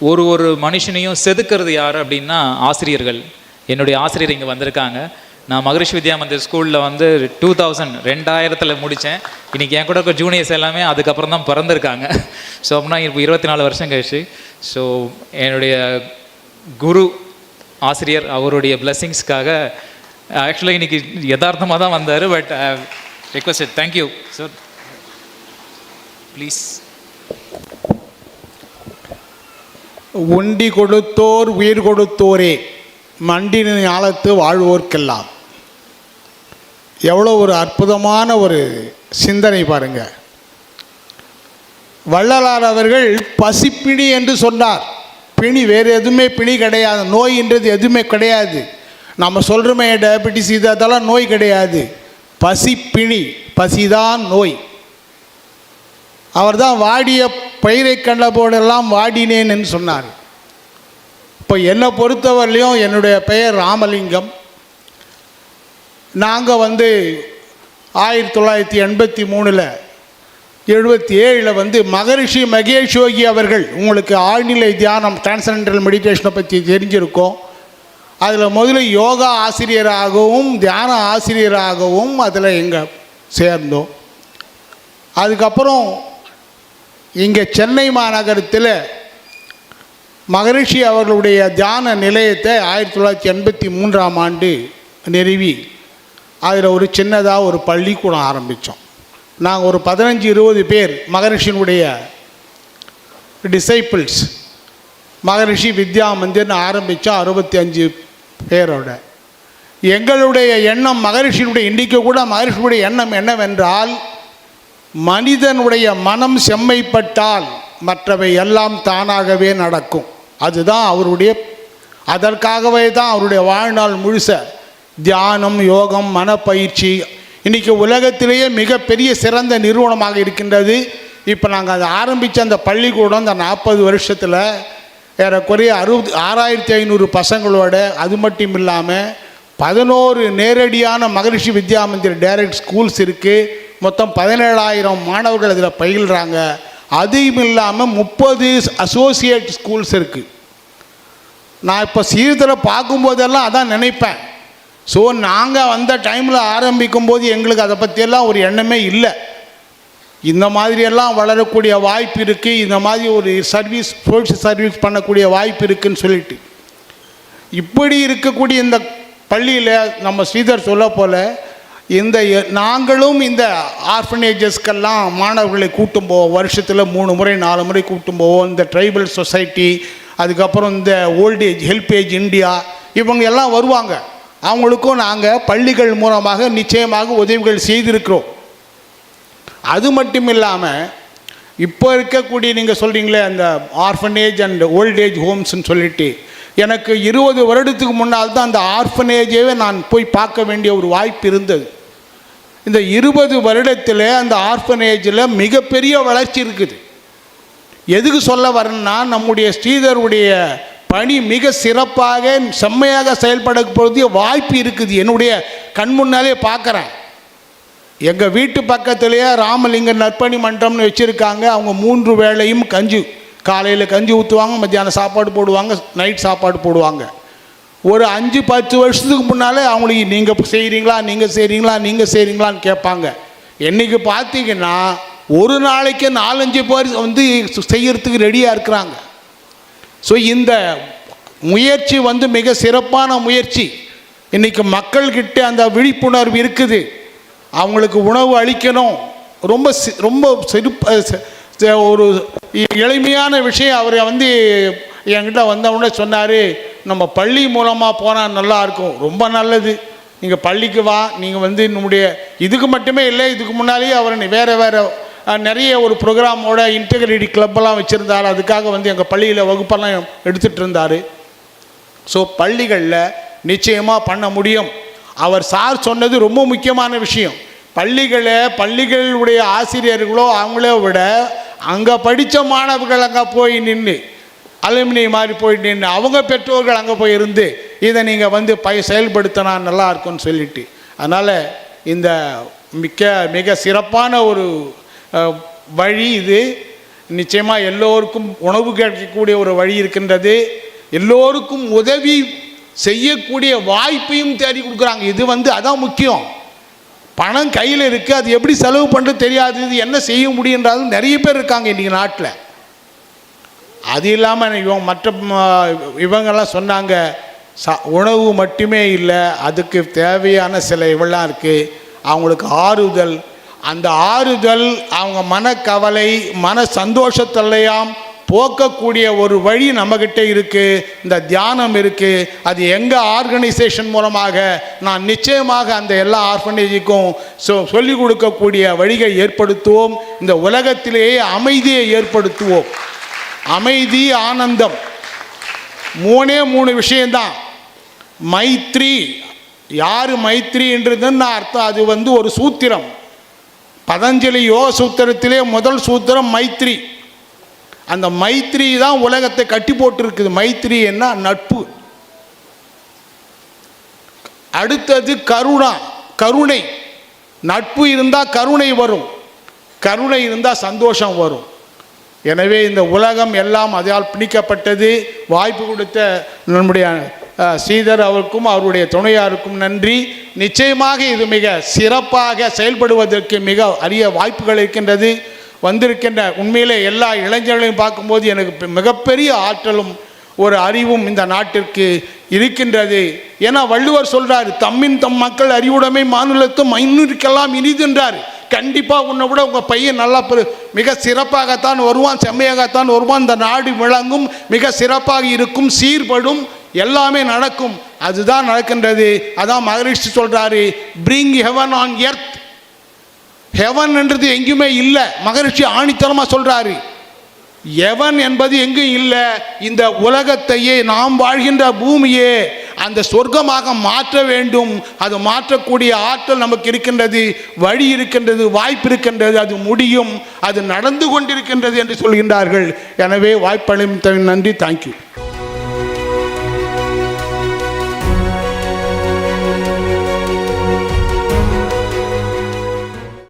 ஒரு மனுஷனையும் செதுக்கிறது யார் அப்படின்னா ஆசிரியர்கள். என்னுடைய ஆசிரியர் இங்கே வந்திருக்காங்க. நான் மகரிஷி வித்யா மந்திர் ஸ்கூலில் வந்து 2000 முடித்தேன். இன்றைக்கி என் கூட இருக்க ஜூனியர்ஸ் எல்லாமே அதுக்கப்புறம் தான் பிறந்திருக்காங்க. ஸோ அப்படின்னா இப்போ 24 வருஷம் கழிச்சு. ஸோ என்னுடைய குரு ஆசிரியர் அவருடைய பிளெஸிங்ஸ்க்காக ஆக்சுவலாக இன்றைக்கி யதார்த்தமாக தான் வந்தார். But request. Thank you sir. Please. உண்டி கொடுத்தோர் உயிர் கொடுத்தோரே மண்டின ஞாலத்து வாழ்வோர்க்கெல்லாம். எவ்வளோ ஒரு அற்புதமான ஒரு சிந்தனை பாருங்க. வள்ளலார் அவர்கள் பசிப்பிணி என்று சொன்னார். பிணி வேறு எதுவுமே பிணி கிடையாது. நோயின்றது எதுவுமே கிடையாது. நம்ம சொல்கிறோமே டயபெட்டிஸ் இது அதெல்லாம் நோய் கிடையாது. பசிப்பிணி, பசிதான் நோய். அவர் தான் வாடிய பயிரை கண்ட போதெல்லாம் வாடினேன்னு சொன்னார். இப்போ என்னை பொறுத்தவரையிலையும் என்னுடைய பெயர் ராமலிங்கம். நாங்கள் வந்து 1983 77 மகரிஷி மகேஷ் யோகி அவர்கள், உங்களுக்கு ஆழ்நிலை தியானம் டிரான்சென்டென்டல் மெடிடேஷனை பற்றி தெரிஞ்சிருக்கோம். அதில் முதல்ல யோகா ஆசிரியராகவும் தியான ஆசிரியராகவும் அதில் எங்கே சேர்ந்தோம். அதுக்கப்புறம் இங்கே சென்னை மாநகரத்தில் மகரிஷி அவர்களுடைய தியான நிலையத்தை 1983 நிறுவி அதில் ஒரு சின்னதாக ஒரு பள்ளிக்கூடம் ஆரம்பித்தோம். நாங்கள் ஒரு 15-20 பேர் மகரிஷியினுடைய டிசைப்பிள்ஸ். மகரிஷி வித்யா மந்திர்னு ஆரம்பித்தோம் 65 பேரோட. எங்களுடைய எண்ணம் மகரிஷியினுடைய, இன்றைக்கு கூட மகரிஷியுடைய எண்ணம் என்னவென்றால், மனிதனுடைய மனம் செம்மைப்பட்டால் மற்றவை எல்லாம் தானாகவே நடக்கும். அதுதான் அவருடைய, அதற்காகவே தான் அவருடைய வாழ்நாள் முழுச தியானம், யோகம், மனப்பயிற்சி. இன்றைக்கி உலகத்திலேயே மிகப்பெரிய சிறந்த நிறுவனமாக இருக்கின்றது. இப்போ நாங்கள் அதை ஆரம்பித்த அந்த பள்ளிக்கூடம் இந்த 40 வருஷத்தில் ஏறக்குறைய 6500 பசங்களோட, அது மட்டும் இல்லாமல் 11 நேரடியான மகரிஷி வித்யா மந்திர் டைரக்ட் ஸ்கூல்ஸ் இருக்குது. மொத்தம் 17,000 மாணவர்கள் அதில் பயில்கிறாங்க. அதுவும் இல்லாமல் 30 அசோசியேட் ஸ்கூல்ஸ் இருக்குது. நான் இப்போ சீர்தில் பார்க்கும்போதெல்லாம் அதான் நினைப்பேன். ஸோ நாங்கள் அந்த டைமில் ஆரம்பிக்கும்போது எங்களுக்கு அதை பற்றியெல்லாம் ஒரு எண்ணமே இல்லை. இந்த மாதிரியெல்லாம் வளரக்கூடிய வாய்ப்பு இருக்குது, இந்த மாதிரி ஒரு சர்வீஸ், சோஷியல் சர்வீஸ் பண்ணக்கூடிய வாய்ப்பு இருக்குதுன்னு சொல்லிட்டு, இப்படி இருக்கக்கூடிய இந்த பள்ளியில் நம்ம ஸ்ரீதர் சொல்ல போல் இந்த நாங்களும் இந்த ஆர்ஃபனேஜஸ்க்கெல்லாம் மாணவர்களை கூட்டும் போவோம். வருஷத்தில் 3 முறை 4 முறை கூட்டும் போவோம். இந்த ட்ரைபல் சொசைட்டி, அதுக்கப்புறம் இந்த ஓல்டேஜ் ஹெல்பேஜ் இந்தியா, இவங்க எல்லாம் வருவாங்க. அவங்களுக்கும் நாங்கள் பள்ளிகள் மூலமாக நிச்சயமாக உதவிகள் செய்திருக்கிறோம். அது மட்டும் இல்லாமல் இப்போ இருக்கக்கூடிய, நீங்கள் சொல்கிறீங்களே அந்த ஆர்ஃபனேஜ் அண்ட் ஓல்டேஜ் ஹோம்ஸ்ன்னு சொல்லிட்டு, எனக்கு 20 வருடத்துக்கு முன்னால் தான் அந்த ஆர்ஃபனேஜவே நான் போய் பார்க்க வேண்டிய ஒரு வாய்ப்பு இருந்தது. இந்த 20 வருடத்தில் அந்த ஆர்ஃபனேஜில் மிகப்பெரிய வளர்ச்சி இருக்குது. எதுக்கு சொல்ல வரேன்னா, நம்முடைய ஸ்ரீதருடைய பணி மிக சிறப்பாக செம்மையாக செயல்படக்கூடிய வாய்ப்பு இருக்குது. என்னுடைய கண் முன்னாலே பார்க்குறேன். எங்கள் வீட்டு பக்கத்துலேயே ராமலிங்க நற்பணி மன்றம்னு வச்சுருக்காங்க. அவங்க 3 வேளையும் கஞ்சி, காலையில் கஞ்சி ஊற்றுவாங்க, மத்தியானம் சாப்பாடு போடுவாங்க, நைட் சாப்பாடு போடுவாங்க. ஒரு 5-10 வருஷத்துக்கு முன்னாலே அவங்களுக்கு நீங்கள் செய்கிறீங்களா, நீங்கள் செய்கிறீங்களா, நீங்கள் செய்கிறீங்களான்னு கேட்பாங்க. என்றைக்கு பார்த்தீங்கன்னா ஒரு நாளைக்கு 4-5 பேர் செய்கிறதுக்கு ரெடியாக இருக்கிறாங்க. ஸோ இந்த முயற்சி மிக சிறப்பான முயற்சி. இன்றைக்கி மக்கள்கிட்ட அந்த விழிப்புணர்வு இருக்குது. அவங்களுக்கு உணவு அளிக்கணும். ரொம்ப ரொம்ப ஒரு எளிமையான விஷயம். அவர் என்கிட்ட வந்தவுடனே சொன்னார், நம்ம பள்ளி மூலமாக போனால் நல்லாயிருக்கும். ரொம்ப நல்லது, நீங்கள் பள்ளிக்கு வா. நீங்கள் நம்முடைய இதுக்கு மட்டுமே இல்லை, இதுக்கு முன்னாலேயே அவர் வேறு நிறைய ஒரு ப்ரோக்ராமோட இன்டெகிரிட்டி கிளப்பெல்லாம் வச்சுருந்தார். அதுக்காக எங்கள் பள்ளியில் வகுப்பெல்லாம் எடுத்துகிட்டு இருந்தார். ஸோ பள்ளிகளில் நிச்சயமாக பண்ண முடியும். அவர் சார் சொன்னது ரொம்ப முக்கியமான விஷயம். பள்ளிகளுடைய ஆசிரியர்களோ அவங்களே விட அங்கே படித்த மாணவர்கள் அங்கே போய் நின்று, அலுமினி மாதிரி போய் நின்று, அவங்க பெற்றோர்கள் அங்கே போய் இருந்து இதை நீங்கள் செயல்படுத்தினா நல்லா இருக்கும்னு சொல்லிட்டு, அதனால் இந்த மிக சிறப்பான ஒரு வழி இது. நிச்சயமாக எல்லோருக்கும் உணவு கிடைக்கக்கூடிய ஒரு வழி இருக்கின்றது. எல்லோருக்கும் உதவி செய்யக்கூடிய வாய்ப்பையும் தேடி கொடுக்குறாங்க. இது அதான் முக்கியம். பணம் கையில் இருக்குது, அது எப்படி செலவு பண்ணுறது தெரியாது, இது என்ன செய்ய முடியுன்றாலும் நிறைய பேர் இருக்காங்க இன்றைக்கி நாட்டில். அது இல்லாமல் இவங்கெல்லாம் சொன்னாங்க, உணவு மட்டுமே இல்லை, அதுக்கு தேவையான சில இவெல்லாம் இருக்குது. அவங்களுக்கு ஆறுதல், அந்த ஆறுதல் அவங்க மனக்கவலை மன சந்தோஷத்தெல்லாம் போக்கக்கூடிய ஒரு வழி நம்மக்கிட்ட இருக்குது. இந்த தியானம் இருக்குது. அது எங்கள் ஆர்கனைசேஷன் மூலமாக நான் நிச்சயமாக அந்த எல்லா ஆர்ஃபனேஜுக்கும் சொல்லிக் கொடுக்கக்கூடிய வழிகளை ஏற்படுத்துவோம். இந்த உலகத்திலேயே அமைதியை ஏற்படுத்துவோம். அமைதி, ஆனந்தம், மூணே விஷயந்தான். மைத்ரி, யார் மைத்ரின்றதுன்னு அர்த்தம். அது ஒரு சூத்திரம். பதஞ்சலி யோக சூத்திரத்திலே முதல் சூத்திரம் மைத்ரி. அந்த மைத்ரி தான் உலகத்தை கட்டி போட்டிருக்குது. மைத்ரி என்ன? நட்பு. அடுத்தது கருணா, கருணை. நட்பு இருந்தால் கருணை வரும், கருணை இருந்தால் சந்தோஷம் வரும். எனவே இந்த உலகம் எல்லாம் அதால் பிணிக்கப்பட்டது. வாய்ப்பு கொடுத்த நம்முடைய ஸ்ரீதர் அவருக்கும் அவருடைய துணையாருக்கும் நன்றி. நிச்சயமாக இது மிக சிறப்பாக செயல்படுவதற்கு மிக அரிய வாய்ப்புகள் இருக்கின்றது. வந்திருக்கின்ற உண்மையிலே எல்லா இளைஞர்களையும் பார்க்கும்போது எனக்கு மிகப்பெரிய ஆற்றலும் ஒரு அறிவும் இந்த நாட்டிற்கு இருக்கின்றது. ஏன்னா வள்ளுவர் சொல்கிறார், தம்மின் தம் மக்கள் அறிவுடைமை மாநிலத்தும் மைனூருக்கெல்லாம் இனிதுன்றார். கண்டிப்பாக உன்னை விட உங்கள் பையன் நல்லா மிக சிறப்பாகத்தான் வருவான், செம்மையாகத்தான் வருவான். இந்த நாடு விளங்கும், மிக சிறப்பாக இருக்கும், சீர்படும், எல்லாமே நடக்கும். அதுதான் நடக்கின்றது. அதான் மகரிஷி சொல்கிறாரு, bring heaven on earth. Heaven என்றது எங்கேயுமே இல்லை. மகரிஷி ஆணித்தனமாக சொல்கிறாரு, எவன் என்பது எங்கும் இல்லை. இந்த உலகத்தையே, நாம் வாழ்கின்ற பூமியே அந்த சொர்க்கமாக மாற்ற வேண்டும். அது மாற்றக்கூடிய ஆற்றல் நமக்கு இருக்கின்றது, வழி இருக்கின்றது, வாய்ப்பு இருக்கின்றது, அது முடியும், அது நடந்து கொண்டிருக்கின்றது என்று சொல்கின்றார்கள். எனவே வாய்ப்பளித்த நன்றி. தேங்க்யூ.